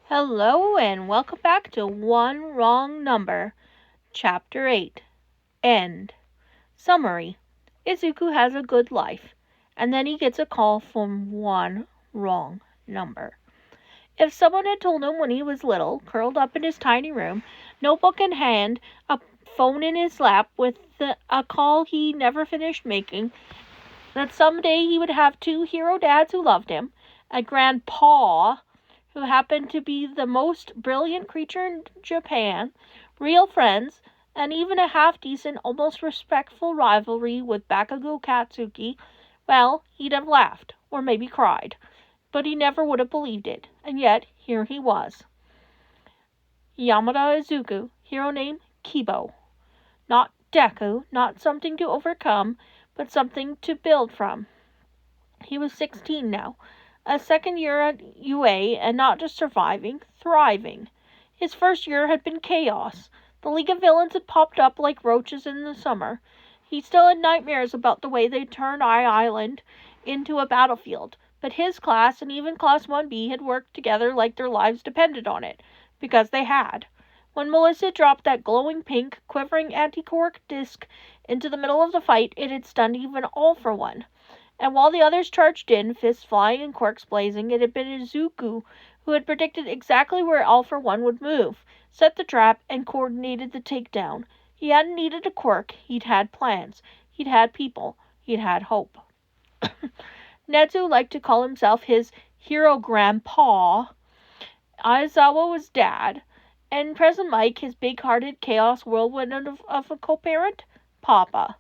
Hello and welcome back to One Wrong Number, Chapter 8, End. Summary. Izuku has a good life, and then he gets a call from one wrong number. If someone had told him when he was little, curled up in his tiny room, notebook in hand, a phone in his lap with a call he never finished making, that someday he would have two hero dads who loved him, a grandpa who happened to be the most brilliant creature in Japan, real friends, and even a half-decent, almost respectful rivalry with Bakugo Katsuki, well, he'd have laughed, or maybe cried, but he never would have believed it, and yet here he was. Yamada Izuku, hero name Kibo. Not Deku, not something to overcome, but something to build from. He was 16 now, a second year at UA, and not just surviving, thriving. His first year had been chaos. The League of Villains had popped up like roaches in the summer. He still had nightmares about the way they turned Island into a battlefield, but his class and even Class 1B had worked together like their lives depended on it, because they had. When Melissa dropped that glowing pink, quivering anti-quirk disc into the middle of the fight, it had stunned even All for One. And while the others charged in, fists flying and quirks blazing, it had been Izuku who had predicted exactly where All for One would move, set the trap, and coordinated the takedown. He hadn't needed a quirk. He'd had plans. He'd had people. He'd had hope. Nezu liked to call himself his hero grandpa. Aizawa was dad. And Present Mike, his big-hearted chaos whirlwind of a co-parent, papa.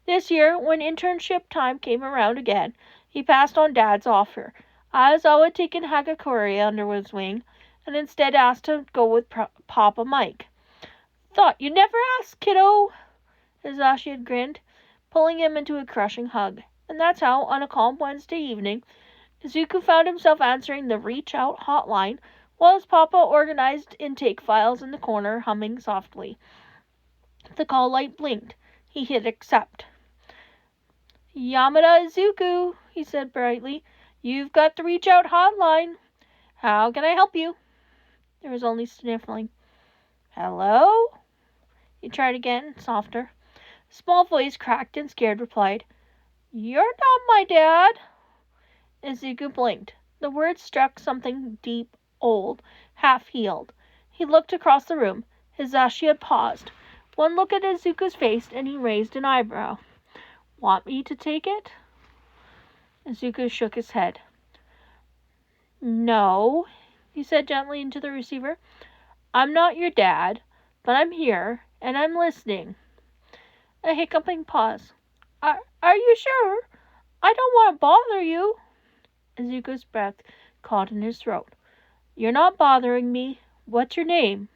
This year, when internship time came around again, he passed on Dad's offer. Aizawa had taken Hagakure under his wing, and instead asked to go with Papa Mike. "Thought you'd never ask, kiddo," Hisashi had grinned, pulling him into a crushing hug. And that's how, on a calm Wednesday evening, Izuku found himself answering the Reach Out hotline, while his papa organized intake files in the corner, humming softly. The call light blinked. He hit accept. "Yamada Izuku," he said brightly. "You've got the Reach Out hotline. How can I help you?" There was only sniffling. "Hello?" He tried again, softer. A small voice, cracked and scared, replied, "You're not my dad." Izuku blinked. The words struck something deep, old, half-healed. He looked across the room. Hisashi had paused. One look at Izuku's face, and he raised an eyebrow. "Want me to take it?" Izuku shook his head. "No," he said gently into the receiver. "I'm not your dad, but I'm here, and I'm listening." A hiccuping pause. Are you sure? I don't want to bother you." Izuku's breath caught in his throat. "You're not bothering me. What's your name?"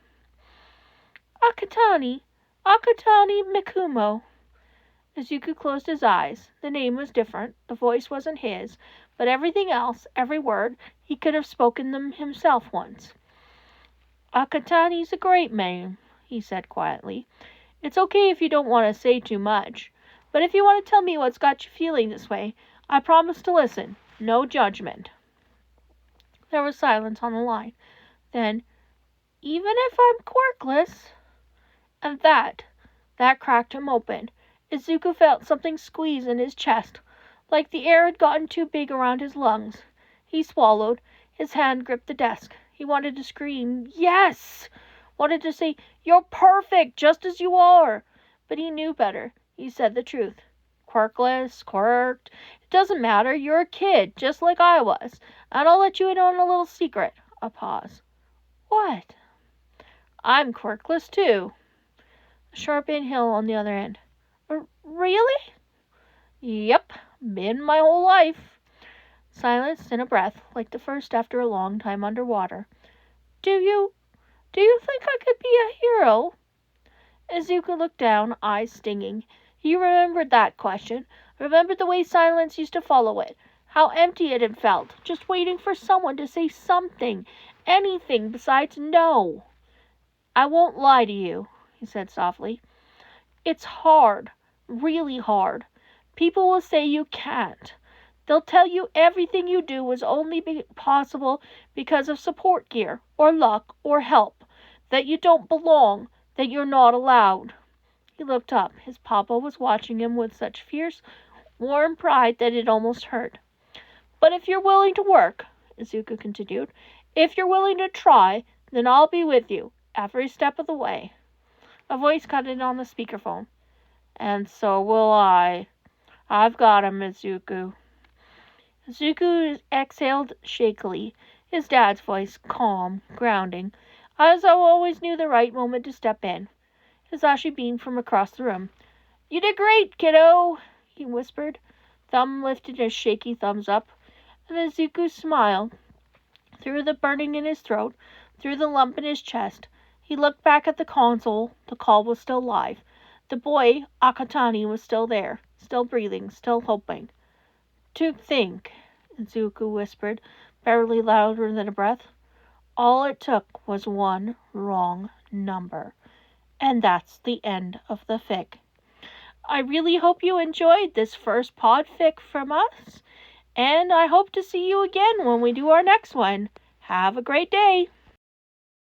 Akatani Mikumo." Izuku closed his eyes. The name was different. The voice wasn't his. But everything else, every word, he could have spoken them himself once. "Akatani's a great name," he said quietly. "It's okay if you don't want to say too much. But if you want to tell me what's got you feeling this way, I promise to listen. No judgment." There was silence on the line. Then, "Even if I'm quirkless?" And that cracked him open. Izuku felt something squeeze in his chest, like the air had gotten too big around his lungs. He swallowed. His hand gripped the desk. He wanted to scream, "Yes!" Wanted to say, "You're perfect, just as you are." But he knew better. He said the truth. "Quirkless, quirked, it doesn't matter. You're a kid, just like I was. And I'll let you in on a little secret." A pause. "What?" "I'm quirkless, too." A sharp inhale on the other end. "Really?" "Yep, been my whole life." Silence, and a breath, like the first after a long time underwater. Do you think I could be a hero?" Izuku looked down, eyes stinging. He remembered that question, remembered the way silence used to follow it, how empty it had felt, just waiting for someone to say something, anything besides no. "I won't lie to you," he said softly. "It's hard, really hard. People will say you can't. They'll tell you everything you do was only possible because of support gear, or luck, or help, that you don't belong, that you're not allowed. He looked up. His papa was watching him with such fierce, warm pride that it almost hurt. But if you're willing to work, Izuku continued, if you're willing to try, then I'll be with you, every step of the way. A voice cut in on the speakerphone. And so will I. I've got him, Izuku. Izuku exhaled shakily, his dad's voice calm, grounding, as though always knew the right moment to step in. Hisashi beamed from across the room. You did great, kiddo, he whispered. Thumb lifted a shaky thumbs up, and Izuku smiled. Through the burning in his throat, through the lump in his chest, he looked back at the console. The call was still live. The boy, Akatani, was still there, still breathing, still hoping. To think, Izuku whispered, barely louder than a breath. All it took was one wrong number. And that's the end of the fic. I really hope you enjoyed this first podfic from us, and I hope to see you again when we do our next one. Have a great day!